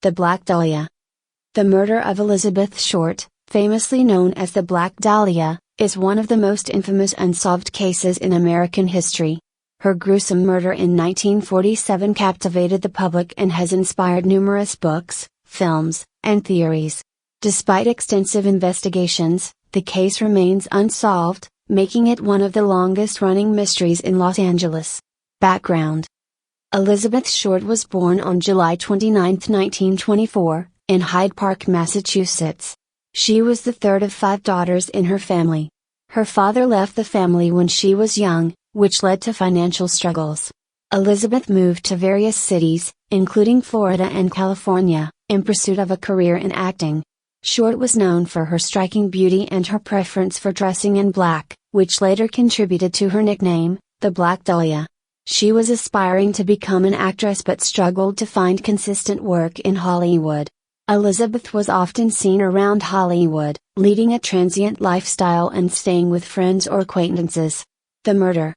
The Black Dahlia. The murder of Elizabeth Short, famously known as the Black Dahlia, is one of the most infamous unsolved cases in American history. Her gruesome murder in 1947 captivated the public and has inspired numerous books, films, and theories. Despite extensive investigations, the case remains unsolved, making it one of the longest-running mysteries in Los Angeles. Background: Elizabeth Short was born on July 29, 1924, in Hyde Park, Massachusetts. She was the third of 5 daughters in her family. Her father left the family when she was young, which led to financial struggles. Elizabeth moved to various cities, including Florida and California, in pursuit of a career in acting. Short was known for her striking beauty and her preference for dressing in black, which later contributed to her nickname, the Black Dahlia. She was aspiring to become an actress but struggled to find consistent work in Hollywood. Elizabeth was often seen around Hollywood, leading a transient lifestyle and staying with friends or acquaintances. The murder.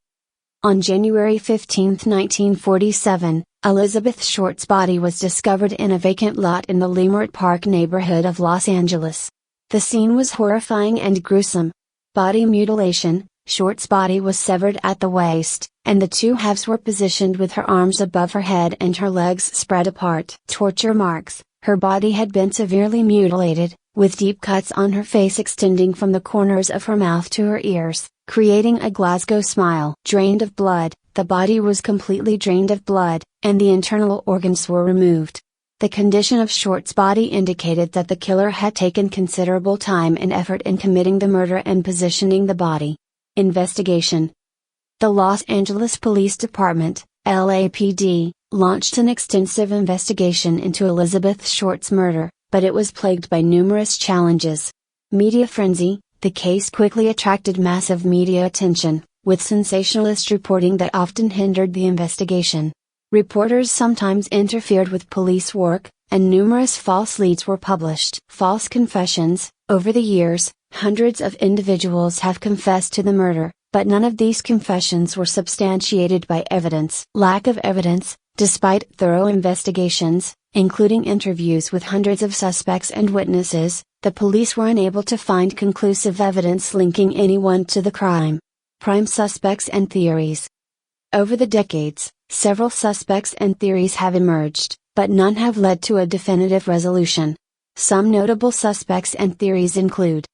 On January 15, 1947, Elizabeth Short's body was discovered in a vacant lot in the Leimert Park neighborhood of Los Angeles. The scene was horrifying and gruesome. Body mutilation: Short's body was severed at the waist, and the two halves were positioned with her arms above her head and her legs spread apart. Torture marks: her body had been severely mutilated, with deep cuts on her face extending from the corners of her mouth to her ears, creating a Glasgow smile. Drained of blood: the body was completely drained of blood, and the internal organs were removed. The condition of Short's body indicated that the killer had taken considerable time and effort in committing the murder and positioning the body. Investigation. The Los Angeles Police Department, LAPD, launched an extensive investigation into Elizabeth Short's murder, but it was plagued by numerous challenges. Media frenzy: the case quickly attracted massive media attention, with sensationalist reporting that often hindered the investigation. Reporters sometimes interfered with police work, and numerous false leads were published. False confessions: over the years, hundreds of individuals have confessed to the murder, but none of these confessions were substantiated by evidence. Lack of evidence: despite thorough investigations, including interviews with hundreds of suspects and witnesses, the police were unable to find conclusive evidence linking anyone to the crime. Prime suspects and theories. Over the decades, several suspects and theories have emerged, but none have led to a definitive resolution. Some notable suspects and theories include: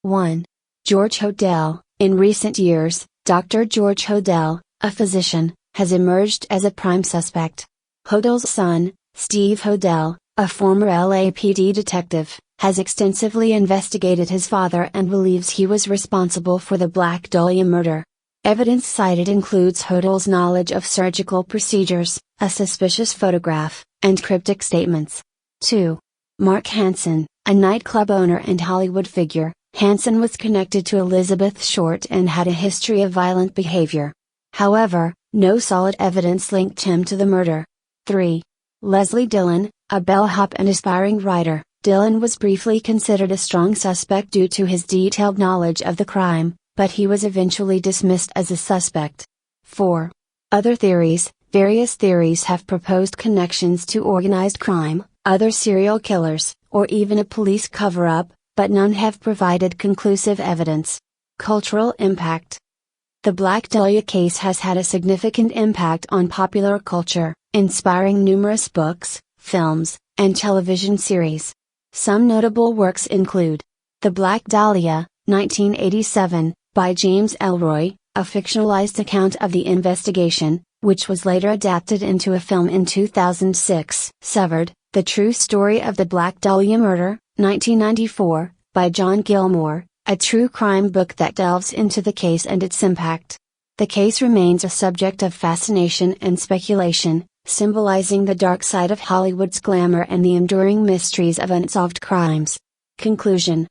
1. George Hodel. In recent years, Dr. George Hodel, a physician, has emerged as a prime suspect. Hodel's son, Steve Hodel, a former LAPD detective, has extensively investigated his father and believes he was responsible for the Black Dahlia murder. Evidence cited includes Hodel's knowledge of surgical procedures, a suspicious photograph, and cryptic statements. 2. Mark Hansen, a nightclub owner and Hollywood figure. Hansen was connected to Elizabeth Short and had a history of violent behavior. However, no solid evidence linked him to the murder. 3. Leslie Dillon, a bellhop and aspiring writer. Dillon was briefly considered a strong suspect due to his detailed knowledge of the crime, but he was eventually dismissed as a suspect. 4. Other theories. Various theories have proposed connections to organized crime, other serial killers, or even a police cover-up, but none have provided conclusive evidence. Cultural impact. The Black Dahlia case has had a significant impact on popular culture, inspiring numerous books, films, and television series. Some notable works include: The Black Dahlia, 1987, by James Ellroy, a fictionalized account of the investigation, which was later adapted into a film in 2006. Severed, The True Story of the Black Dahlia Murder, 1994, by John Gilmore, a true crime book that delves into the case and its impact. The case remains a subject of fascination and speculation, symbolizing the dark side of Hollywood's glamour and the enduring mysteries of unsolved crimes. Conclusion.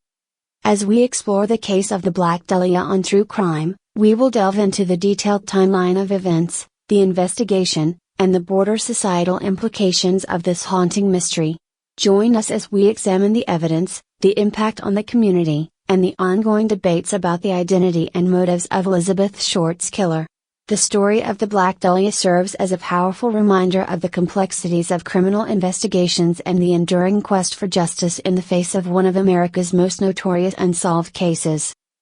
As we explore the case of the Black Dahlia on True Crime, we will delve into the detailed timeline of events, the investigation, and the broader societal implications of this haunting mystery. Join us as we examine the evidence, the impact on the community, and the ongoing debates about the identity and motives of Elizabeth Short's killer. The story of the Black Dahlia serves as a powerful reminder of the complexities of criminal investigations and the enduring quest for justice in the face of one of America's most notorious unsolved cases.